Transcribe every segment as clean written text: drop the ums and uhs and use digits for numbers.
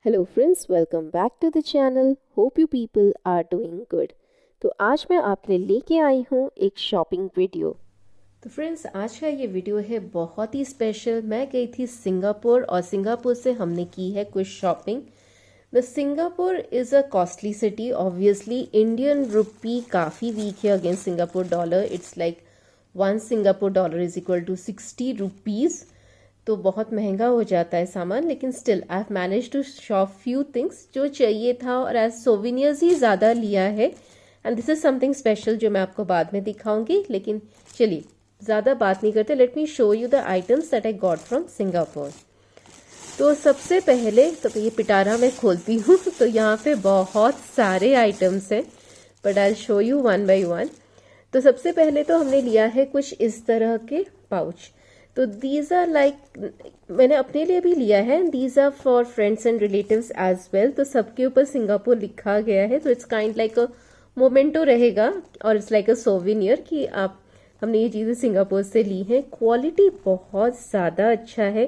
Hello friends, welcome back to the channel. Hope you people are doing good. तो आज मैं आपके लेके आई हूँ एक शॉपिंग वीडियो। तो फ्रेंड्स, आज का ये वीडियो है बहुत ही स्पेशल। मैं गई थी सिंगापुर और सिंगापुर से हमने की है कुछ shopping. The Singapore is a costly city. Obviously Indian rupee काफ़ी वीक है against Singapore dollar. It's like 1 Singapore dollar is equal to 60 rupees. तो बहुत महंगा हो जाता है सामान, लेकिन still I have manage to shop few things जो चाहिए था और एज सोविनियर्स ही ज़्यादा लिया है। And this is something special जो मैं आपको बाद में दिखाऊंगी। लेकिन चलिए ज़्यादा बात नहीं करते, let me show you the items that I got from Singapore. तो सबसे पहले तो ये पिटारा मैं खोलती हूँ तो यहाँ पे बहुत सारे आइटम्स हैं, but I show you one by one. तो सबसे पहले तो हमने लिया है कुछ इस तरह के पाउच। तो दीज आर लाइक, मैंने अपने लिए भी लिया है, these are for friends and relatives as well. तो सबके ऊपर सिंगापुर लिखा गया है, तो it's kind like a memento रहेगा और इट्स लाइक अ सोविनियर कि आप हमने ये चीज़ें सिंगापुर से ली हैं। क्वालिटी बहुत ज़्यादा अच्छा है।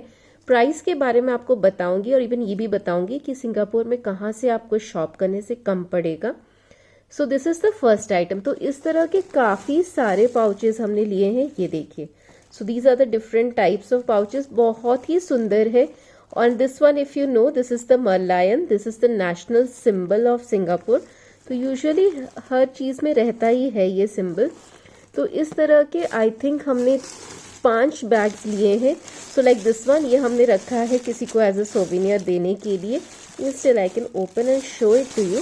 प्राइस के बारे में आपको बताऊंगी और इवन ये भी बताऊंगी कि सिंगापुर में कहाँ से आपको शॉप करने से कम पड़ेगा। सो this is the first item. तो इस तरह के काफ़ी सारे पाउचेस हमने लिए हैं, ये देखिए। So these are the different types of pouches, बहुत ही सुंदर है। और this one, if you know, this is the Merlion, this is the national symbol of Singapore. तो यूजुअली हर चीज़ में रहता ही है ये सिंबल। तो इस तरह के आई थिंक हमने 5 बैग्स लिए हैं। सो लाइक दिस वन, ये हमने रखा है किसी को एज अ सोविनियर देने के लिए। Still I can open and show it to you.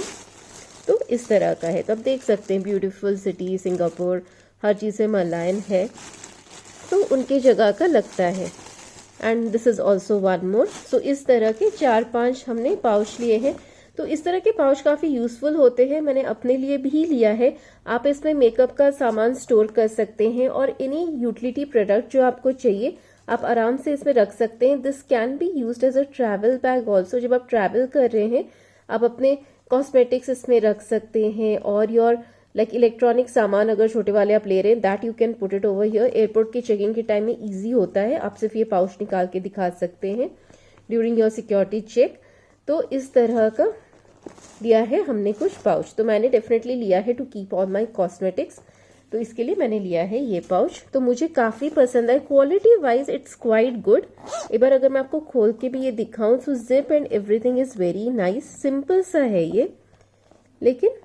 तो इस तरह का है। तो आप देख सकते हैं, ब्यूटीफुल सिटी सिंगापुर, हर चीज़ में मरलायन है, तो उनके जगह का लगता है। And this is also one more. So इस तरह के 4-5 हमने पाउच लिए हैं। तो इस तरह के पाउच काफ़ी यूज़फुल होते हैं, मैंने अपने लिए भी लिया है। आप इसमें मेकअप का सामान स्टोर कर सकते हैं और एनी यूटिलिटी प्रोडक्ट जो आपको चाहिए आप आराम से इसमें रख सकते हैं। This can be used as a travel bag also. जब आप ट्रैवल कर रहे हैं, आप अपने कॉस्मेटिक्स इसमें रख सकते हैं और योर लाइक इलेक्ट्रॉनिक सामान अगर छोटे वाले आप ले रहे हैं, that you can put it over here. Airport की चेकिंग के टाइम में इजी होता है, आप सिर्फ ये पाउच निकाल के दिखा सकते हैं ड्यूरिंग योर सिक्योरिटी चेक। तो इस तरह का लिया है हमने कुछ पाउच। तो मैंने डेफिनेटली लिया है to keep all my cosmetics, तो इसके लिए मैंने लिया है ये पाउच। तो मुझे काफ़ी पसंद है, quality wise it's quite good. एक बार अगर मैं आपको खोल के भी ये दिखाऊं, so zip and everything is very nice. Simple सा है ये, लेकिन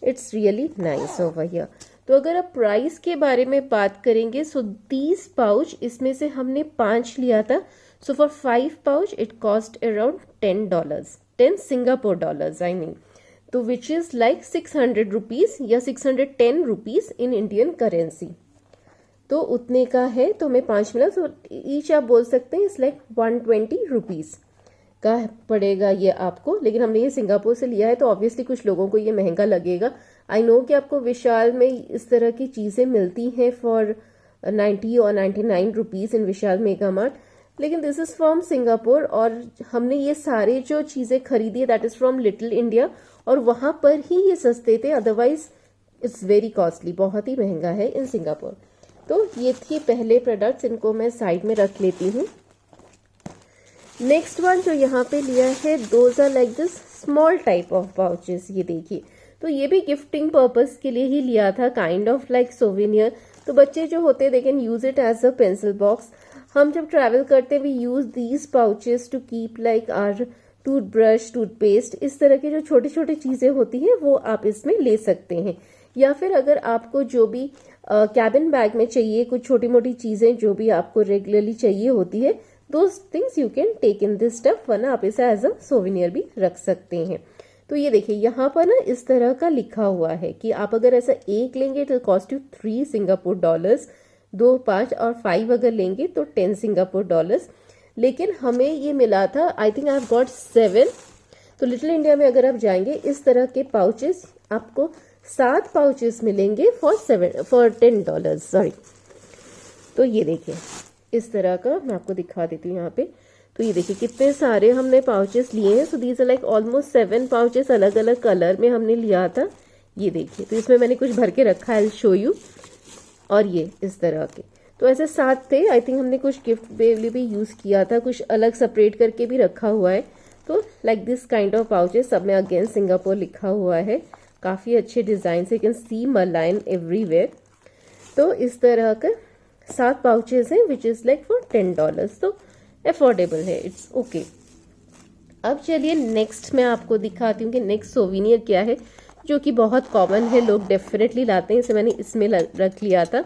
it's really nice over here. तो अगर आप प्राइस के बारे में बात करेंगे, सो दीज पाउच, इसमें से हमने 5 लिया था। So for 5 pouch it cost around $10, 10 Singapore dollars I mean. तो विच इज़ लाइक 600 रुपीज़ या 610 रुपीज़ इन इंडियन करेंसी। तो उतने का है, तो हमें 5 मिला। सो ईच आप बोल सकते हैं इट्स लाइक 120 रुपीज़ का पड़ेगा ये आपको। लेकिन हमने ये सिंगापुर से लिया है, तो ऑब्वियसली कुछ लोगों को ये महंगा लगेगा। आई नो कि आपको विशाल में इस तरह की चीज़ें मिलती हैं फॉर 90 और 99 rupees in Vishal mega mart, लेकिन दिस इज़ फ्रॉम सिंगापुर। और हमने ये सारे जो चीज़ें खरीदी है that is from little India, और वहाँ पर ही ये सस्ते थे, अदरवाइज इट्स वेरी कॉस्टली, बहुत ही महंगा है इन सिंगापुर। तो ये थी पहले प्रोडक्ट्स, इनको मैं साइड में रख लेती हूँ। नेक्स्ट वन जो यहाँ पे लिया है, those are like this small type of pouches. ये देखिए, तो ये भी गिफ्टिंग पर्पस के लिए ही लिया था, काइंड ऑफ लाइक सोविनियर। तो बच्चे जो होते हैं they can use it as a pencil box. हम जब ट्रैवल करते हैं we use these pouches to keep like our toothbrush, toothpaste, इस तरह की जो छोटी छोटी चीज़ें होती हैं वो आप इसमें ले सकते हैं। या फिर अगर आपको जो भी कैबिन बैग में चाहिए, कुछ छोटी मोटी चीज़ें जो भी आपको रेगुलरली चाहिए होती है, those things you can take in this stuff, वरना आप इसे एज अ सोविनियर भी रख सकते हैं। तो ये देखिए, यहाँ पर ना इस तरह का लिखा हुआ है कि आप अगर ऐसा एक लेंगे तो कॉस्ट यू 3 सिंगापुर डॉलर्स, 2, 5 और 5 अगर लेंगे तो 10 सिंगापुर डॉलर्स। लेकिन हमें ये मिला था, I think I have got 7। तो लिटिल इंडिया में अगर आप जाएंगे, इस तरह के पाउचेस आपको 7 पाउचेस मिलेंगे फॉर $10, सॉरी। तो ये देखिए, इस तरह का मैं आपको दिखा देती हूँ यहाँ पे। तो ये देखिए कितने सारे हमने पाउचेस लिए हैं। So these are like almost 7 pouches, अलग अलग कलर में हमने लिया था। ये देखिए, तो इसमें मैंने कुछ भर के रखा है, आई विल शो यू। और ये इस तरह के, तो ऐसे 7 थे। आई थिंक हमने कुछ गिफ्ट के लिए भी यूज़ किया था, कुछ अलग सेपरेट करके भी रखा हुआ है। तो like this kind of pouches, सब में अगेन सिंगापुर लिखा हुआ है, काफ़ी अच्छे डिज़ाइन से, you can see malign everywhere. तो इस तरह का 7 पाउचेस हैं विच इज़ लाइक फॉर $10, तो अफोर्डेबल है, इट्स ओके। अब चलिए नेक्स्ट मैं आपको दिखाती हूँ कि नेक्स्ट सोविनियर क्या है जो कि बहुत कॉमन है, लोग डेफिनेटली लाते हैं, इसे मैंने इसमें रख लिया था।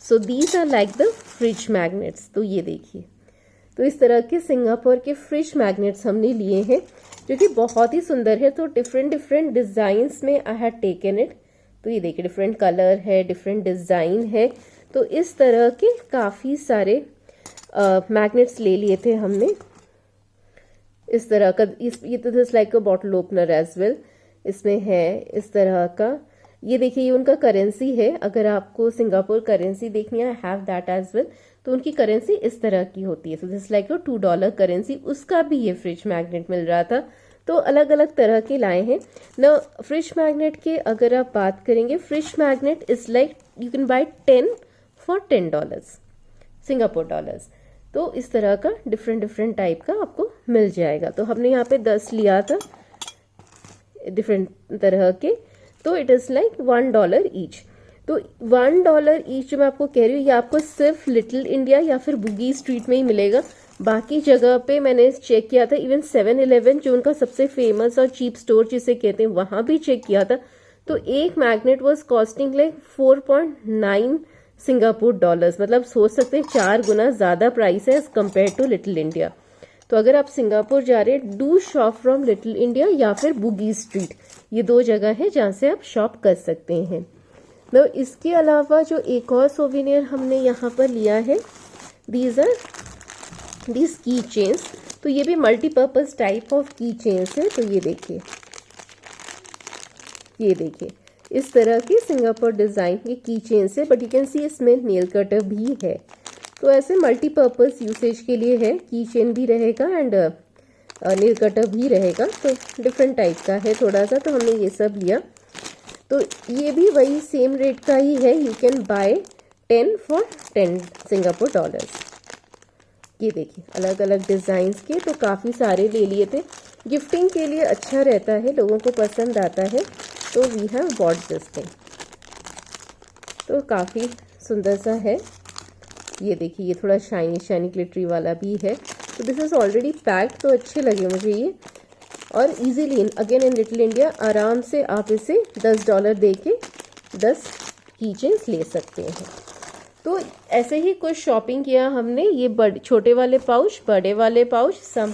So these are like the fridge magnets. तो ये देखिए, तो इस तरह के सिंगापुर के फ्रिज मैग्नेट्स हमने लिए हैं जो कि बहुत ही सुंदर है। तो डिफरेंट डिफरेंट डिज़ाइंस में आई हैड टेकन इट। तो ये देखिए, डिफरेंट कलर है, डिफरेंट डिज़ाइन है। तो इस तरह के काफ़ी सारे मैग्नेट्स ले लिए थे हमने इस तरह का। ये तो this like a bottle opener as well, इसमें है इस तरह का। ये देखिए, ये उनका करेंसी है, अगर आपको सिंगापुर करेंसी देखनी है, I have that as well. तो उनकी करेंसी इस तरह की होती है, so this like a $2 currency, उसका भी ये फ्रिज मैग्नेट मिल रहा था। तो अलग अलग तरह के लाए हैं ना। फ्रिज मैग्नेट के अगर आप बात करेंगे, fridge magnet is like you can buy 10 for $10 Singapore dollars. तो इस तरह का डिफरेंट डिफरेंट टाइप का आपको मिल जाएगा। तो हमने यहाँ पे 10 लिया था डिफरेंट तरह के, तो इट इज़ लाइक $1 ईच। तो $1 ईच जो मैं आपको कह रही हूँ, ये आपको सिर्फ लिटिल इंडिया या फिर बुगी स्ट्रीट में ही मिलेगा। बाकी जगह पे मैंने चेक किया था, इवन 7-Eleven जो उनका सबसे फेमस और चीप स्टोर जिसे कहते हैं, वहाँ भी चेक किया था। तो एक magnet was costing like 4.9 Singapore dollars, मतलब सोच सकते हैं 4 गुना ज़्यादा प्राइस है as compare to little India. तो अगर आप सिंगापुर जा रहे हैं, do shop from little India या फिर बुगी स्ट्रीट, ये 2 जगह है जहाँ से आप शॉप कर सकते हैं। तो इसके अलावा जो एक और सोविनियर हमने यहाँ पर लिया है, दीज आर दीज की चेन्स। तो ये भी मल्टीपर्पज़ टाइप ऑफ की चेन्स है। तो ये देखिए, ये देखिए इस तरह की सिंगापुर डिज़ाइन की की चेन्स है, बट यू कैन सी इसमें नेल कटर भी है। तो ऐसे मल्टीपर्पज़ यूसेज के लिए है, की चेन भी रहेगा एंड नेल कटर भी रहेगा। तो डिफरेंट टाइप का है थोड़ा सा, तो हमने ये सब लिया। तो ये भी वही सेम रेट का ही है, you can buy 10 for $10 Singapore dollars. ये देखिए अलग अलग डिज़ाइंस के, तो काफ़ी सारे ले लिए थे, गिफ्टिंग के लिए अच्छा रहता है, लोगों को पसंद आता है। तो we have bought this thing. तो काफ़ी सुंदर सा है। ये देखिए, ये थोड़ा शाइनी शाइनी ग्लिटरी वाला भी है। तो दिस इज़ ऑलरेडी पैक्ड, तो अच्छे लगे मुझे ये। और easily again in little India आराम से आप इसे $10 दे के 10 की चेन्स ले सकते हैं। तो ऐसे ही कुछ शॉपिंग किया हमने, ये छोटे वाले पाउच, बड़े वाले पाउच, सम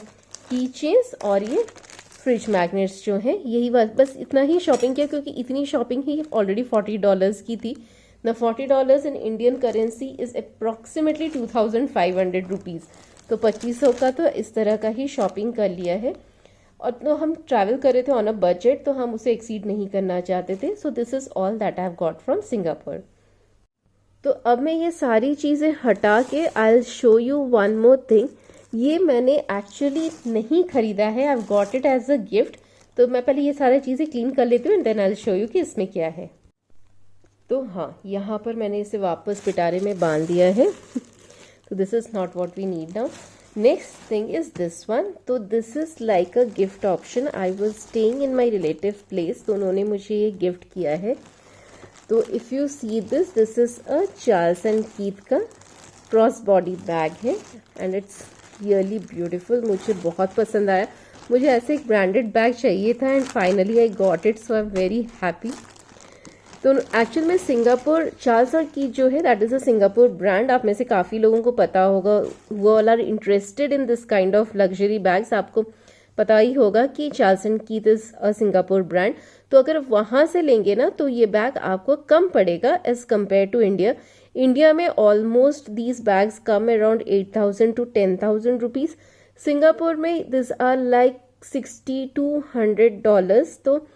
की चेन्स और ये फ्रिज मैग्नेट्स जो हैं, यही बस इतना ही शॉपिंग किया, क्योंकि इतनी शॉपिंग ही ऑलरेडी $40 की थी। The $40 in Indian currency is approximately 2500 rupees. तो 2500 का तो इस तरह का ही शॉपिंग कर लिया है। और तो हम ट्रैवल कर रहे थे ऑन अ बजट, तो हम उसे एक्सीड नहीं करना चाहते थे। So this is all that I have got from Singapore. तो अब मैं ये सारी चीज़ें हटा के I will show you one more thing. ये मैंने एक्चुअली नहीं खरीदा है, I have got it as a gift. तो मैं पहले ये सारी चीज़ें क्लीन कर लेती हूँ and then I will show you कि इसमें क्या है। तो हाँ, यहाँ पर मैंने इसे वापस पिटारे में बांध दिया है। तो this is not what we need now. Next thing is this one. तो this is like a gift option. I was staying in my relative place, तो उन्होंने मुझे ये गिफ्ट किया है। तो if you see this, this is a Charles and Keith का cross body bag है एंड इट्स रियली ब्यूटीफुल। मुझे बहुत पसंद आया। मुझे ऐसे एक ब्रांडेड बैग चाहिए था and finally I got it, so I am very happy. तो एक्चुअल में सिंगापुर चार्ल्स और कीथ जो है, that is a Singapore brand. आप में से काफ़ी लोगों को पता होगा, वो all are interested in this kind of luxury bags. आपको पता ही होगा कि Charles and Keith is a Singapore brand. तो अगर वहाँ से लेंगे ना, तो ये बैग आपको कम पड़ेगा as compare to India. India में almost these bags come around 8,000 to 10,000 rupees. Singapore में दिस आर लाइक $6,200, तो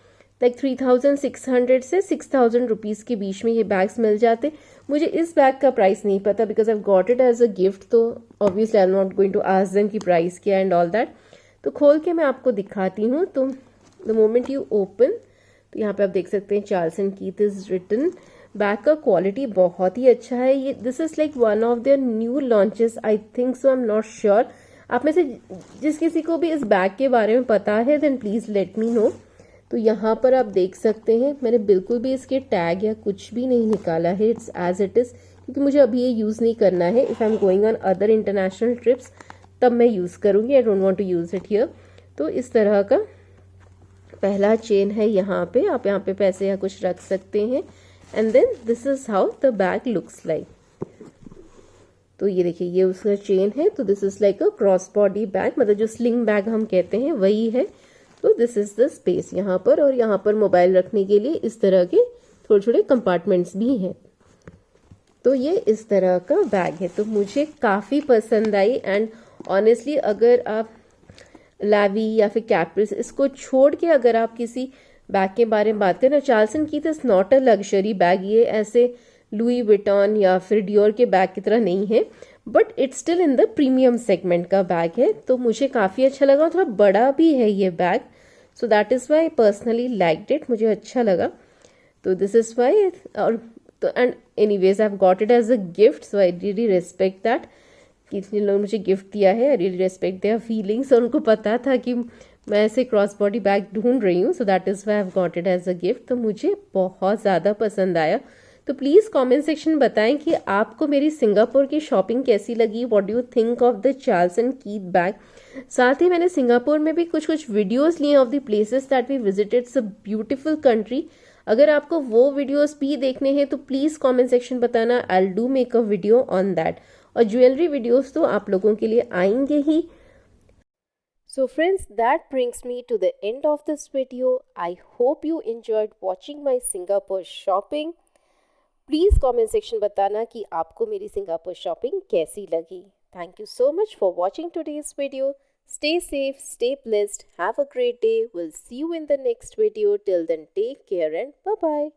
लाइक 3,600 से 6,000 रुपीज़ के बीच में ये बैग्स मिल जाते। मुझे इस बैग का प्राइस नहीं पता because I got it as a gift, तो obviously I am not going to ask them की प्राइस क्या एंड ऑल दैट। तो खोल के मैं आपको दिखाती हूँ। तो द मोमेंट यू ओपन, तो यहाँ पे आप देख सकते हैं Charles and Keith is written. Bag का क्वालिटी बहुत ही अच्छा है। ये this is like one of their new launches, I think so, I am not sure. आप में से जिस किसी को भी इस बैग के बारे में पता है then please let me know. तो यहाँ पर आप देख सकते हैं मैंने बिल्कुल भी इसके टैग या कुछ भी नहीं निकाला है, इट्स एज इट इज़, क्योंकि मुझे अभी ये यूज़ नहीं करना है। If I am going on other international trips तब मैं यूज़ करूँगी, I don't want to use it here. तो इस तरह का पहला चेन है, यहाँ पे आप यहाँ पे पैसे या कुछ रख सकते हैं। And then this is how the bag looks like. तो ये देखिए ये उसका चेन है। तो this is like a cross body bag, मतलब जो स्लिंग बैग हम कहते हैं वही है। तो दिस इज़ द स्पेस यहाँ पर, और यहाँ पर मोबाइल रखने के लिए इस तरह के थोड़े छोटे कंपार्टमेंट्स भी हैं। तो ये इस तरह का बैग है, तो मुझे काफ़ी पसंद आई। एंड ऑनेस्टली अगर आप लावी या फिर कैप्रिस इसको छोड़ के अगर आप किसी बैग के बारे में बात करें, Charles and Keith is not a luxury bag. ये ऐसे लुई विटॉन या फिर डियोर के बैग की तरह नहीं है, but it's still in the premium segment का बैग है। तो मुझे काफ़ी अच्छा लगा, थोड़ा बड़ा भी है ये bag, so that is why personally liked it, मुझे अच्छा लगा। तो दिस इज़ वाई, और तो and anyways I have got it as a gift, so I really respect that कि जिन लोगों ने मुझे गिफ्ट दिया है, I really respect their feelings. और उनको पता था कि मैं ऐसे क्रॉस बॉडी बैग ढूंढ रही हूँ, so that is why I have got it as a gift. तो मुझे बहुत ज़्यादा पसंद आया। तो प्लीज़ कमेंट सेक्शन बताएं कि आपको मेरी सिंगापुर की शॉपिंग कैसी लगी, what do you think of the Charles and Keith bag. साथ ही मैंने सिंगापुर में भी कुछ वीडियोस लिए of the places that we visited, it's a beautiful country. अगर आपको वो वीडियोस भी देखने हैं तो प्लीज़ कमेंट सेक्शन बताना, I will do make a video on that. और ज्वेलरी वीडियोस तो आप लोगों के लिए आएंगे ही। So friends, that brings me to the end of this video. I hope you enjoyed watching my Singapore shopping. Please comment section बताना कि आपको मेरी सिंगापुर शॉपिंग कैसी लगी। Thank you so much for watching today's video. Stay safe, stay blessed, have a great day. Will see you in the next video. Till then take care and bye bye.